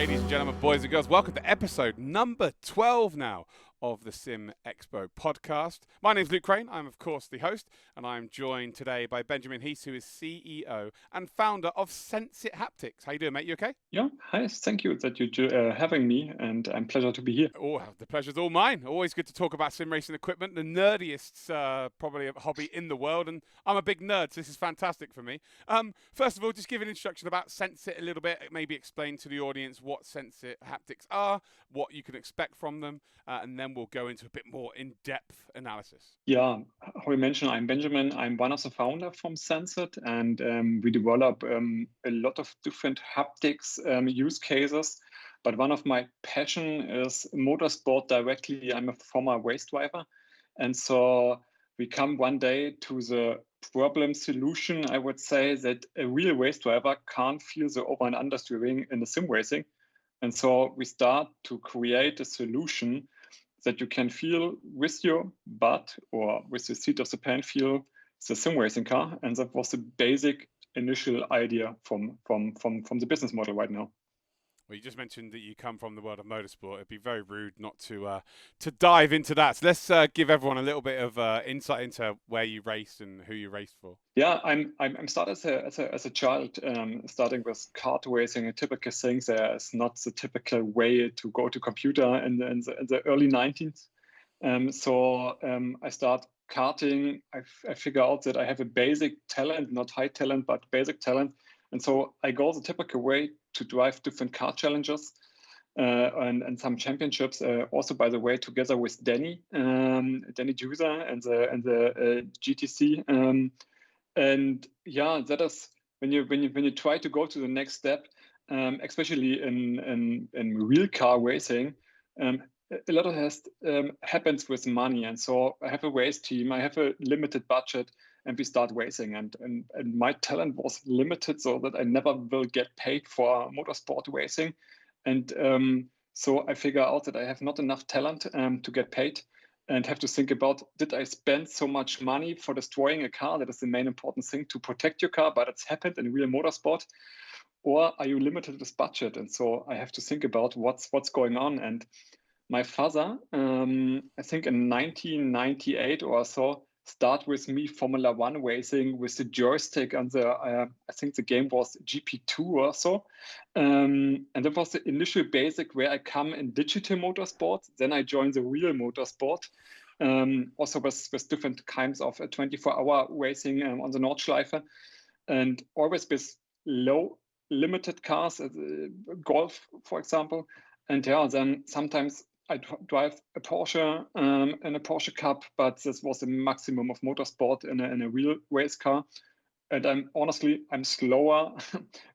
ladies and gentlemen, boys and girls. Welcome to episode number 12 now of the Sim Expo Podcast. My name is Luke Crane. I'm, of course, the host, and I'm joined today by Benjamin Heath, who is CEO and founder of Sensit Haptics. How you doing, mate? You okay? Yeah, hi. Thank you that you're having me, and I'm pleasure to be here. Oh, the pleasure's all mine. Always good to talk about sim racing equipment, the nerdiest probably hobby in the world, and I'm a big nerd, so this is fantastic for me. First of all, just give an introduction about Sensit a little bit, maybe explain to the audience what Sensit Haptics are, what you can expect from them, and then we'll go into a bit more in-depth analysis. Yeah, how you mentioned, I'm Benjamin. I'm one of the founders from Sensit, and we develop a lot of different haptics use cases. But one of my passion is motorsport directly. I'm a former race driver, and so we come one day to the problem solution. I would say that a real race driver can't feel the over and understeering in the sim racing, and so we start to create a solution that you can feel with your butt or with the seat of the pant feel the sim racing car. And that was the basic initial idea from the business model right now. Well, you just mentioned that you come from the world of motorsport. It'd be very rude not to dive into that. So let's give everyone a little bit of insight into where you raced and who you raced for. Yeah, I'm started as a child, starting with kart racing. A typical thing there is not the typical way to go to computer in the early 90s. So I start karting. I figure out that I have a basic talent, not high talent, but basic talent. And so I go the typical way to drive different car challenges and some championships. Also, by the way, together with Danny Juser and the GTC. And yeah, that is when you try to go to the next step, especially in real car racing. A lot of happens with money, and so I have a race team. I have a limited budget, and we start racing. And my talent was limited, so that I never will get paid for motorsport racing. And so I figure out that I have not enough talent to get paid, and have to think about, did I spend so much money for destroying a car? That is the main important thing, to protect your car, but it's happened in real motorsport. Or are you limited with budget? And so I have to think about what's going on. And my father, I think in 1998 or so, start with me Formula One racing with the joystick, and I think the game was GP2 or so. And that was the initial basic where I come in digital motorsport. Then I joined the real motorsport, also with different kinds of 24-hour racing on the Nordschleife, and always with low limited cars, golf, for example. And yeah, then sometimes I drive a Porsche and a Porsche Cup, but this was the maximum of motorsport in a real race car. And I'm slower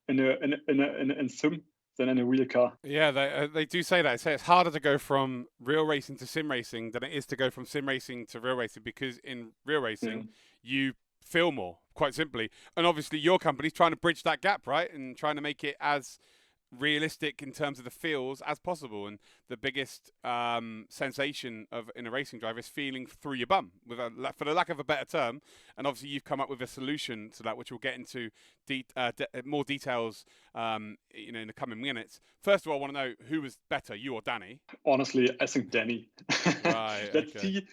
in sim than in a real car. Yeah, they do say that. They say it's harder to go from real racing to sim racing than it is to go from sim racing to real racing, because in real racing you feel more, quite simply. And obviously your company's trying to bridge that gap, right? And trying to make it as realistic in terms of the feels as possible. And the biggest sensation in a racing drive is feeling through your bum, for the lack of a better term. And obviously you've come up with a solution to that, which we'll get into more details in the coming minutes. First of all, I want to know, who was better, you or Danny? Honestly, I think Danny. Right, okay.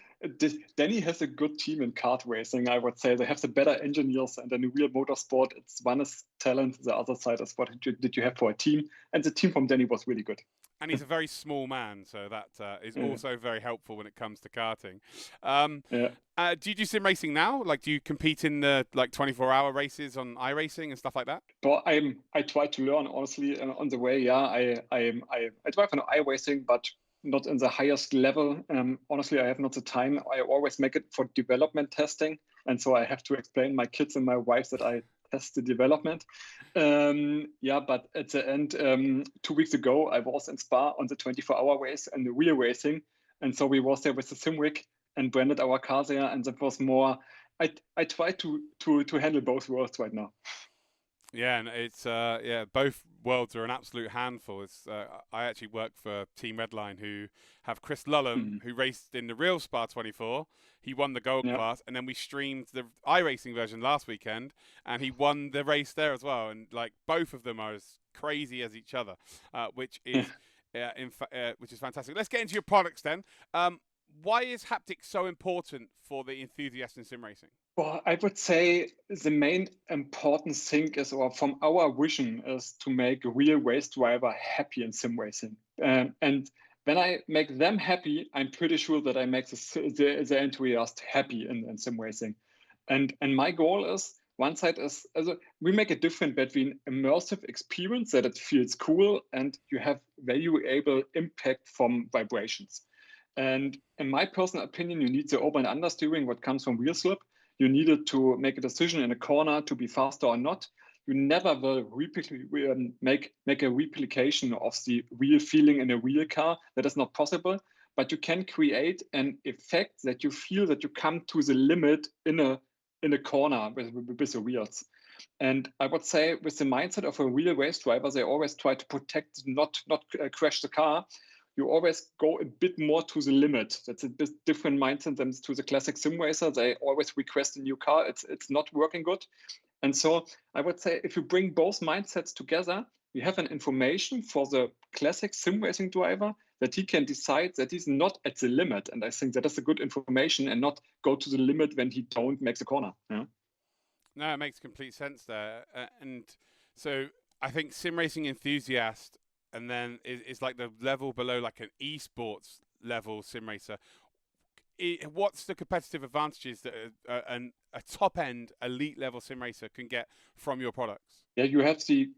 Danny has a good team in kart racing, I would say. They have the better engineers, and in real motorsport, it's one is talent, the other side is what did you have for a team. And the team from Danny was really good. And he's a very small man, so that is also very helpful when it comes to karting. Do you do sim racing now? Like, do you compete in the 24-hour races on iRacing and stuff like that? Well, I try to learn, honestly, on the way. Yeah, I drive on iRacing, but not in the highest level. Honestly, I have not the time. I always make it for development testing, and so I have to explain my kids and my wife that I test the development. But at the end, 2 weeks ago, I was in Spa on the 24-hour race and the real racing, and so we was there with the sim rig and branded our car there, and that was more. I try to handle both worlds right now. Yeah, and it's both worlds are an absolute handful. It's I actually work for Team Redline, who have Chris Lullum, who raced in the real Spa 24. He won the gold class, and then we streamed the iRacing version last weekend, and he won the race there as well. And like, both of them are as crazy as each other, which is which is fantastic. Let's get into your products then. Why is haptics so important for the enthusiast in sim racing? Well, I would say the main important thing is, or from our vision, is to make a real race driver happy in sim racing. And when I make them happy, I'm pretty sure that I make the enthusiast happy in sim racing. And my goal is, one side is, we make a difference between immersive experience that it feels cool and you have valuable impact from vibrations. And in my personal opinion, you need the over and understeering, what comes from wheel slip. You needed to make a decision in a corner to be faster or not. You never will make a replication of the real feeling in a real car. That is not possible. But you can create an effect that you feel that you come to the limit in a corner with the wheels. And I would say, with the mindset of a real race driver, they always try to protect, not crash the car. You always go a bit more to the limit. That's a bit different mindset than to the classic sim racer. They always request a new car. It's not working good. And so I would say, if you bring both mindsets together, you have an information for the classic sim racing driver that he can decide that he's not at the limit. And I think that is a good information, and not go to the limit when he don't make the corner. Yeah? No, it makes complete sense there. And so I think sim racing enthusiast, and then is like the level below, like an esports level sim racer. What's the competitive advantages that a top end elite level sim racer can get from your products? Yeah, you have the.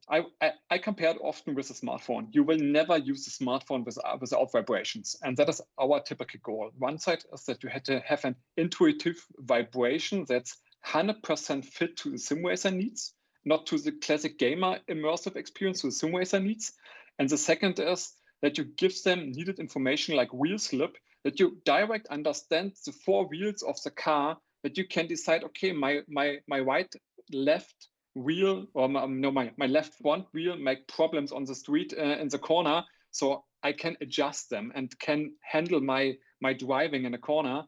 I compare it often with a smartphone. You will never use the smartphone without vibrations, and that is our typical goal. One side is that you have to have an intuitive vibration that's 100% fit to the sim racer needs, not to the classic gamer immersive experience to the sim racer needs. And the second is that you give them needed information like wheel slip, that you direct understand the four wheels of the car, that you can decide, okay, my right left wheel, or my left front wheel make problems on the street in the corner, so I can adjust them and can handle my driving in a corner.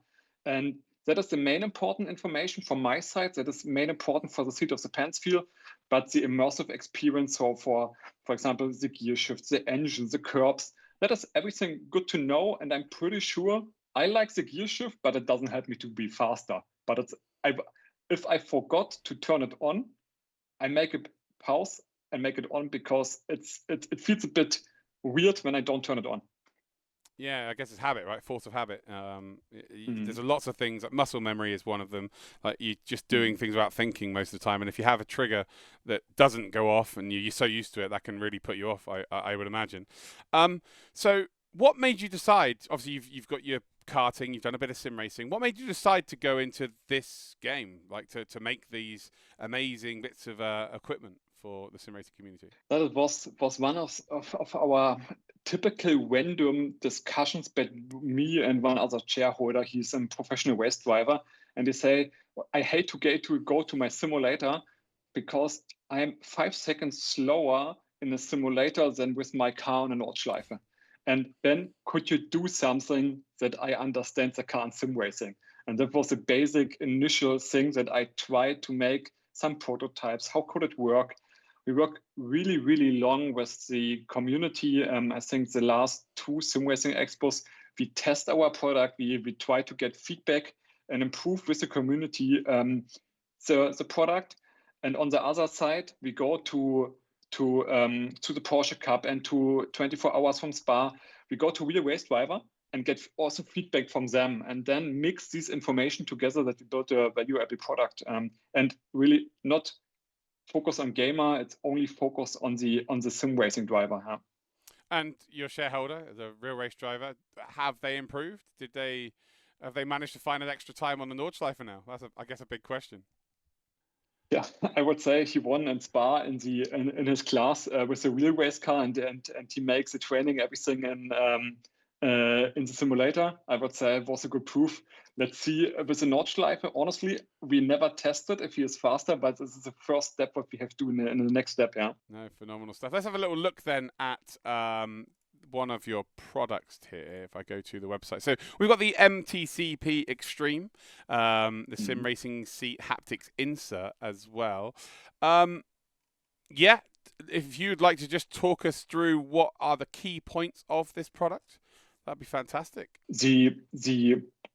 And that is the main important information from my side. That is main important for the seat of the pants feel, but the immersive experience, so for example, the gear shifts, the engine, the curbs, that is everything good to know. And I'm pretty sure I like the gear shift, but it doesn't help me to be faster. But if I forgot to turn it on, I make a pause and make it on, because it feels a bit weird when I don't turn it on. Yeah, I guess it's habit, right? Force of habit. There's lots of things. Like muscle memory is one of them. Like you just doing things without thinking most of the time. And if you have a trigger that doesn't go off and you're so used to it, that can really put you off, I would imagine. So what made you decide? Obviously, you've got your karting, you've done a bit of sim racing. What made you decide to go into this game, like to make these amazing bits of equipment for the sim racing community? That was one of our typical random discussions between me and one other shareholder. He's a professional race driver, and they say, I hate to go to my simulator because I'm 5 seconds slower in a simulator than with my car on a Nordschleife. And then could you do something that I understand the car in sim racing? And that was the basic initial thing that I tried to make some prototypes. How could it work? We work really, really long with the community. I think the last 2 SimRacing Expos, we test our product. We try to get feedback and improve with the community the product. And on the other side, we go to the Porsche Cup and to 24 Hours from Spa. We go to Real Race Driver and get also feedback from them, and then mix this information together that we build a valuable product, and really not focus on gamer. It's only focus on the sim racing driver. Huh? And your shareholder, the real race driver, have they improved? Have they managed to find an extra time on the Nordschleife now? That's I guess a big question. Yeah, I would say he won in Spa in his class with the real race car, and he makes the training everything in the simulator. I would say it was a good proof. Let's see with the Nordschleife. Honestly, we never tested if he is faster, but this is the first step what we have to do in the next step. Yeah. No, phenomenal stuff. Let's have a little look then at one of your products here. If I go to the website, so we've got the MTC-P Extreme, the SimRacing Seat Haptics insert as well. Yeah, if you'd like to just talk us through what are the key points of this product, that'd be fantastic. The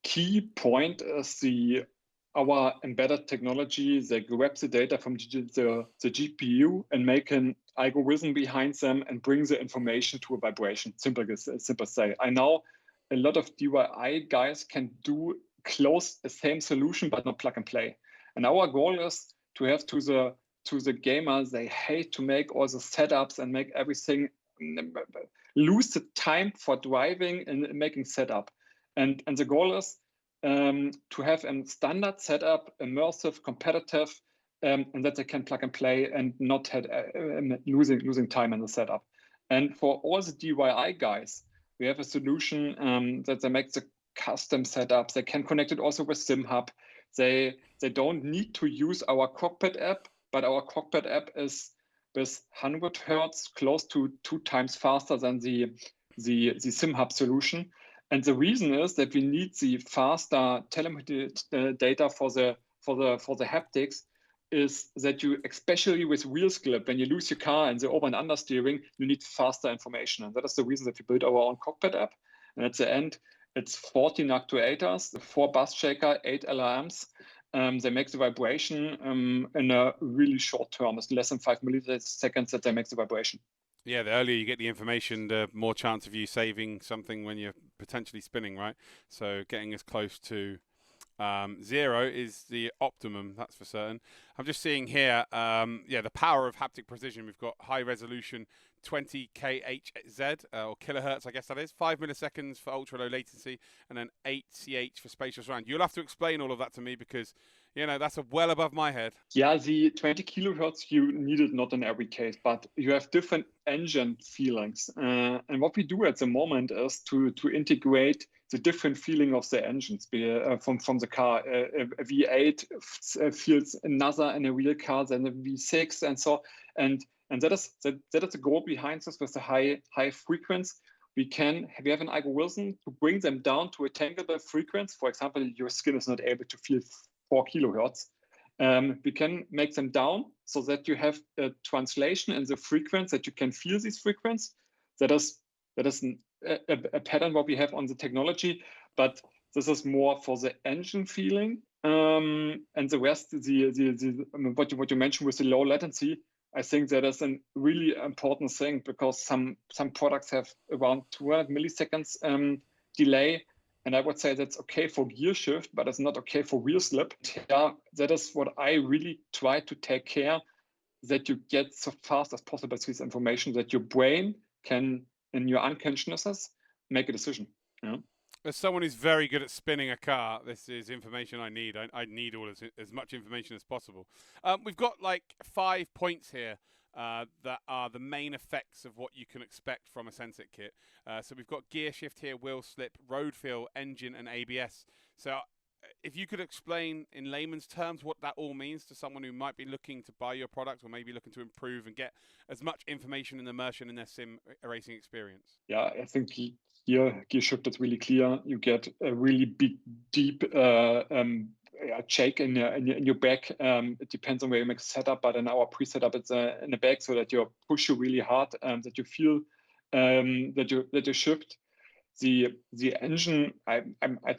key point is our embedded technology. They grab the data from the GPU and make an algorithm behind them and bring the information to a vibration. Simple say. I know a lot of DIY guys can do close the same solution but not plug and play. And our goal is to have to the gamers, they hate to make all the setups and make everything, lose the time for driving and making setup. And the goal is to have a standard setup, immersive, competitive, and that they can plug and play and not had losing time in the setup. And for all the DIY guys, we have a solution that they make the custom setups. They can connect it also with SimHub. They don't need to use our cockpit app, but our cockpit app is with 100 hertz, close to 2 times faster than the SimHub solution. And the reason is that we need the faster telemetry data for the haptics, is that you, especially with wheel slip, when you lose your car and the over and understeering, you need faster information. And that is the reason that we built our own cockpit app. And at the end, it's 14 actuators, 4 bus shaker, 8 LRMs. They make the vibration in a really short term. It's less than 5 milliseconds that they make the vibration. Yeah, the earlier you get the information, the more chance of you saving something when you're potentially spinning, right? So getting as close to 0 is the optimum, that's for certain. I'm just seeing here, the power of haptic precision. We've got high resolution 20 kHz or kilohertz, I guess that is, 5 milliseconds for ultra low latency, and then 8 ch for spatial surround. You'll have to explain all of that to me because, that's well above my head. Yeah, the 20 kilohertz, you need it not in every case, but you have different engine feelings. And what we do at the moment is to integrate the different feeling of the engines from the car. A V8 feels another in a real car than a V6, and so and that is the goal behind this with the high frequency. We have an algorithm to bring them down to a tangible frequency. For example, your skin is not able to feel 4 kilohertz. We can make them down so that you have a translation in the frequency, that you can feel these frequencies. That is a pattern what we have on the technology, but this is more for the engine feeling. And the rest, what you mentioned with the low latency, I think that is a really important thing, because some products have around 200 milliseconds delay. And I would say that's okay for gear shift, but it's not okay for wheel slip. Yeah, that is what I really try to take care, that you get so fast as possible this information, that your brain can, in your unconsciousness, make a decision. Yeah. As someone who's very good at spinning a car, this is information I need. I need as much information as possible. We've got like 5 points here that are the main effects of what you can expect from a Sensit kit. So we've got gear shift here, wheel slip, road feel, engine, and ABS. So if you could explain in layman's terms what that all means to someone who might be looking to buy your product, or maybe looking to improve and get as much information and immersion in their sim racing experience. Yeah, I think gear shift is really clear. You get a really big, deep shake in your back. It depends on where you make a setup, but in our pre-setup, it's in the back, so that you push you really hard, that you feel that you shift. The engine, I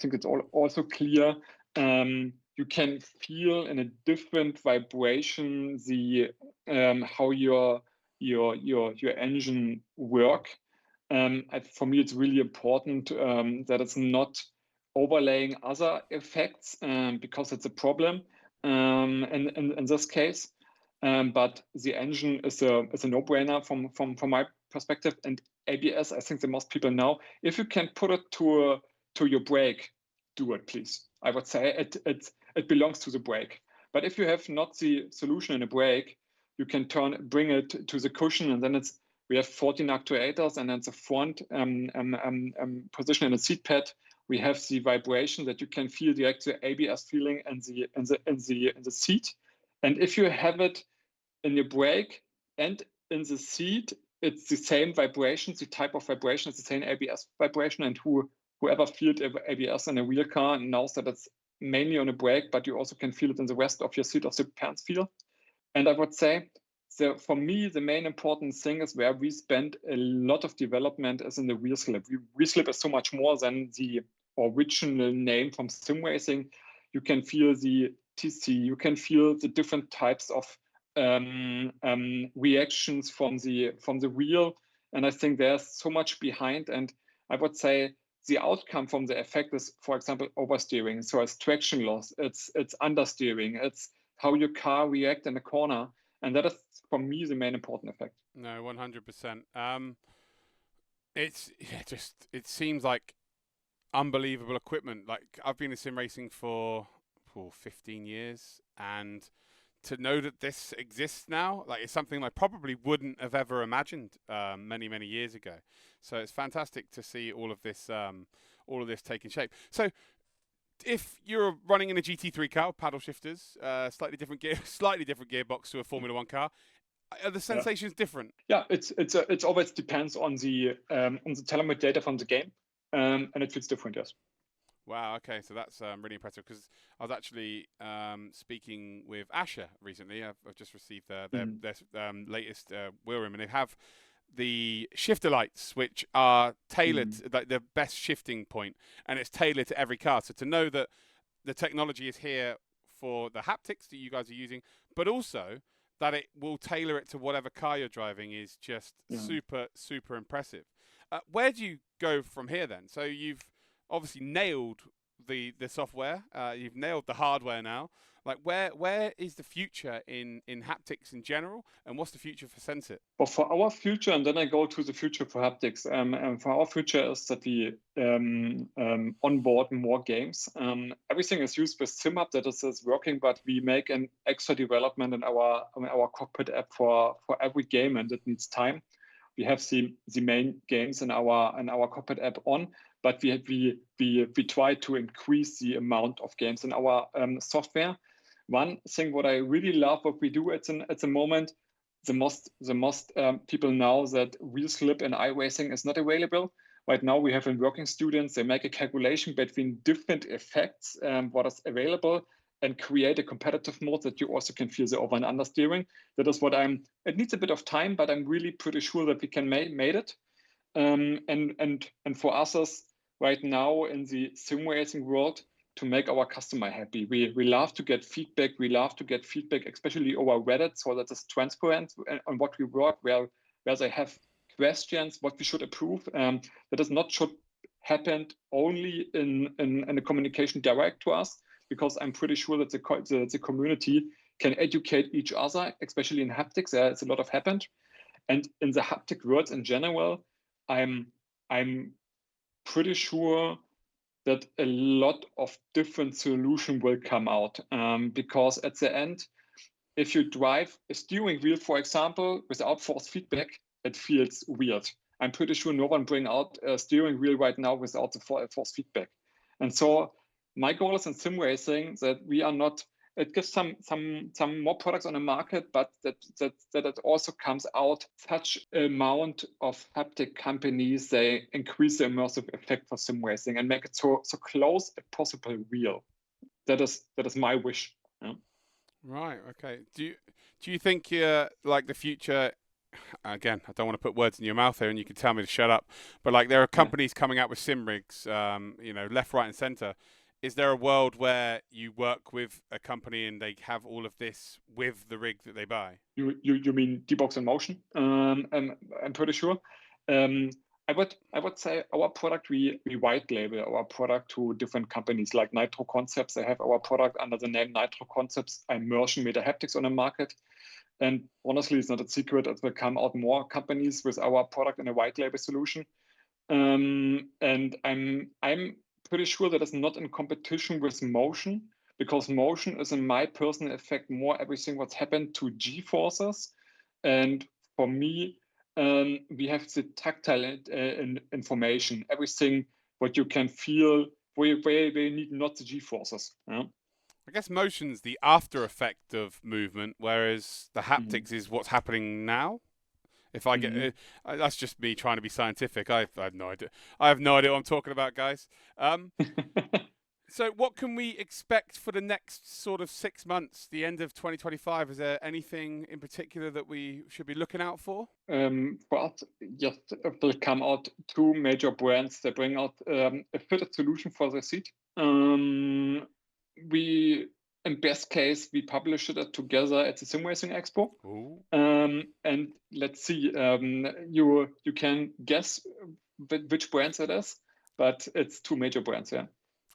think it's also clear. You can feel in a different vibration how your engine work. For me, it's really important that it's not overlaying other effects, because it's a problem in this case. But the engine is a no-brainer from my perspective. And ABS, I think the most people know, if you can put it to your brake, do it, please. I would say it belongs to the brake. But if you have not the solution in a brake, you can bring it to the cushion, and then we have 14 actuators, and then the front position in the seat pad. We have the vibration that you can feel the actual ABS feeling in the seat. And if you have it in your brake and in the seat, it's the same vibration, the type of vibration is the same ABS vibration. And whoever feels ABS in a real car knows that it's mainly on a brake, but you also can feel it in the rest of your seat, of the pants feel. And I would say So for me, the main important thing is where we spend a lot of development is in the wheel slip. Wheel slip is so much more than the original name from sim racing. You can feel the TC, you can feel the different types of reactions from the wheel, and I think there's so much behind. And I would say the outcome from the effect is, for example, oversteering. So it's traction loss, it's understeering, it's how your car react in a corner, and that is for me the main important effect. No, 100%. It seems like unbelievable equipment. Like I've been in sim racing for 15 years, and to know that this exists now, like it's something I probably wouldn't have ever imagined many years ago. So it's fantastic to see all of this taking shape. So if you're running in a GT3 car, paddle shifters, slightly different gearbox to a Formula One car, are the sensations different? Yeah, it's always depends on the telemetry data from the game, and it feels different. Yes. Wow. Okay, so that's really impressive, because I was actually speaking with Asher recently. I've just received their latest wheel rim, and they have the shifter lights, which are tailored, like the best shifting point, and it's tailored to every car. So to know that the technology is here for the haptics that you guys are using, but also that it will tailor it to whatever car you're driving is just super impressive. Where do you go from here then? So you've obviously nailed the software, you've nailed the hardware now. Like where is the future in haptics in general, and what's the future for Sensit? Well, for our future, and then I go to the future for haptics. And for our future is that we onboard more games. Everything is used with SimHub that is working, but we make an extra development in our cockpit app for every game, and it needs time. We have the main games in our cockpit app on, but we try to increase the amount of games in our software. One thing what I really love what we do at the moment, the most people know that wheel slip in iRacing is not available. Right now we have in working students, they make a calculation between different effects, what is available, and create a competitive mode that you also can feel the over and understeering. That is what it needs a bit of time, but I'm really pretty sure that we can made it. And for us right now in the sim racing world, to make our customer happy. We love to get feedback. We love to get feedback, especially over Reddit, so that it's transparent on what we work, where they have questions, what we should improve. That is not should happen only in a communication direct to us, because I'm pretty sure that the community can educate each other, especially in haptics. There's a lot of happened, and in the haptic world in general, I'm pretty sure that a lot of different solutions will come out, because at the end, if you drive a steering wheel, for example, without force feedback, it feels weird. I'm pretty sure no one bring out a steering wheel right now without the force feedback. And so my goal is in sim racing that we are not, it gives some more products on the market, but that it also comes out such amount of haptic companies, they increase the immersive effect for sim racing and make it so close as possible real. That is my wish. Yeah. Right. Okay. Do you think like the future? Again, I don't want to put words in your mouth here, and you can tell me to shut up. But like, there are companies coming out with sim rigs, left, right, and center. Is there a world where you work with a company and they have all of this with the rig that they buy? You mean D-Box in Motion? I'm pretty sure. I would say our product, we white label our product to different companies like Nitro Concepts. They have our product under the name Nitro Concepts Immersion Metahaptics on the market. And honestly, it's not a secret. It will come out more companies with our product in a white label solution. And I'm pretty sure that it's not in competition with motion, because motion is, in my personal effect, more everything what's happened to G-forces. And for me, we have the tactile information, everything what you can feel, where you need not the G-forces. Yeah? I guess motion's the after effect of movement, whereas the haptics is what's happening now. If I get that's just me trying to be scientific. I have no idea. I have no idea what I'm talking about, guys. So what can we expect for the next sort of 6 months, the end of 2025? Is there anything in particular that we should be looking out for? For us, yes, will come out two major brands that bring out a fitted solution for the seat. We, in best case, we publish it together at the SimRacing Expo. And let's see, you can guess which brands it is, but it's two major brands, yeah.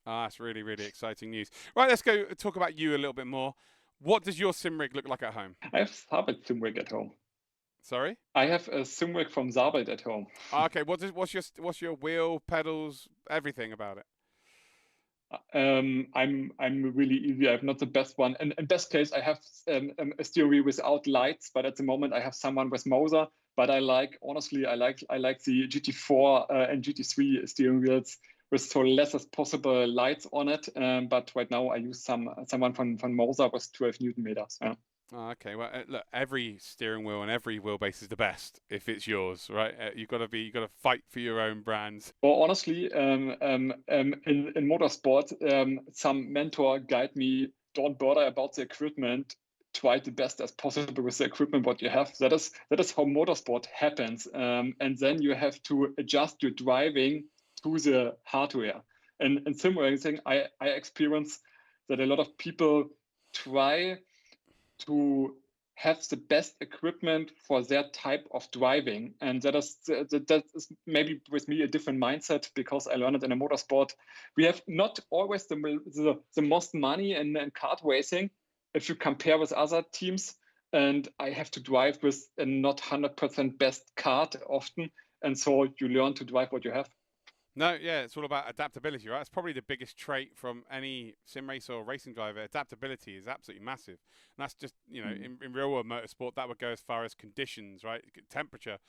That's really, really exciting news. Right, let's go talk about you a little bit more. What does your sim rig look like at home? I have Sabelt sim rig at home. Sorry? I have a sim rig from Sabelt at home. Okay, what's your wheel, pedals, everything about it? I'm really easy. I have not the best one. And in best case, I have a steering wheel without lights, but at the moment I have someone with Moser. But honestly, I like the GT4 and GT3 steering wheels with so less as possible lights on it. But right now I use someone from Moser with 12 Newton meters. Yeah. Okay, well, look, every steering wheel and every wheelbase is the best if it's yours, right? You got to fight for your own brands. Well, honestly, in motorsport, some mentor guide me, don't bother about the equipment, try the best as possible with the equipment what you have. That is how motorsport happens, and then you have to adjust your driving to the hardware. And in sim racing, I experience that a lot of people try to have the best equipment for their type of driving, and that is maybe with me a different mindset because I learned it in a motorsport. We have not always the most money in kart racing if you compare with other teams, and I have to drive with a not 100% best kart often, and so you learn to drive what you have. No, yeah, it's all about adaptability, right? It's probably the biggest trait from any sim racer or racing driver. Adaptability is absolutely massive. And that's just, in real world motorsport, that would go as far as conditions, right? Temperature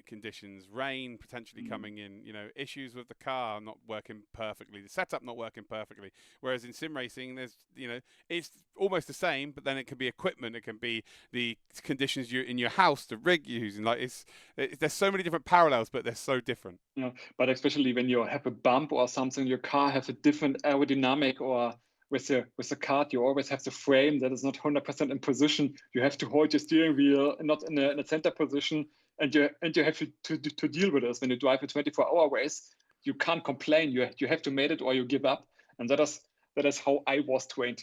conditions, rain potentially coming in, issues with the car not working perfectly, the setup not working perfectly. Whereas in sim racing, there's, it's almost the same, but then it can be equipment, it can be the conditions you in your house, the rig you're using. Like there's so many different parallels, but they're so different. Yeah, but especially when you have a bump or something, your car has a different aerodynamic, or with the kart, you always have the frame that is not 100% in position. You have to hold your steering wheel not in a center position, and you have to deal with this. When you drive a 24-hour race, you can't complain. You have to make it or you give up, and that is how I was trained.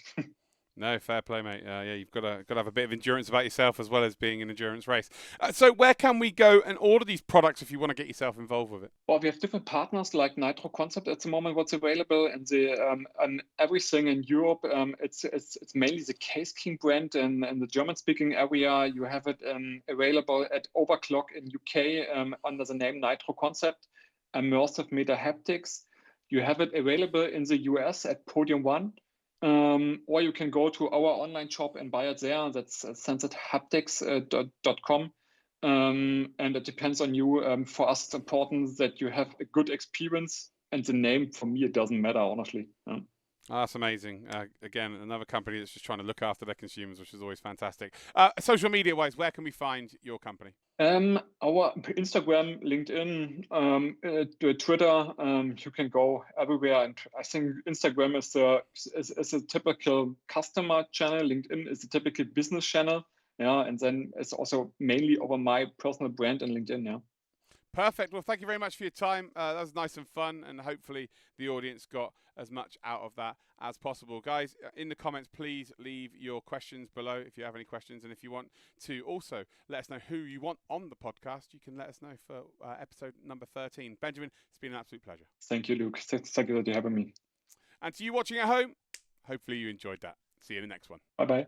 No, fair play, mate. Yeah, you've got to have a bit of endurance about yourself as well as being an endurance race. So where can we go and order these products if you want to get yourself involved with it? Well, we have different partners like Nitro Concept at the moment. What's available and everything in Europe. It's mainly the Case King brand, and in the German-speaking area, you have it available at Overclock in UK under the name Nitro Concept. Immersive Metahaptics. You have it available in the US at Podium One. Or you can go to our online shop and buy it there. That's sensithaptics.com. And it depends on you. For us, it's important that you have a good experience. And the name, for me, it doesn't matter, honestly. That's amazing. Again, another company that's just trying to look after their consumers, which is always fantastic. Social media-wise, where can we find your company? Our Instagram, LinkedIn, Twitter, you can go everywhere. And I think Instagram is a typical customer channel. LinkedIn is a typical business channel. Yeah, and then it's also mainly over my personal brand in LinkedIn. Yeah. Perfect. Well, thank you very much for your time. That was nice and fun, and hopefully the audience got as much out of that as possible. Guys, in the comments, please leave your questions below if you have any questions. And if you want to also let us know who you want on the podcast, you can let us know for episode number 13. Benjamin, it's been an absolute pleasure. Thank you, Luke. Thank you for having me. And to you watching at home, hopefully you enjoyed that. See you in the next one. Bye-bye.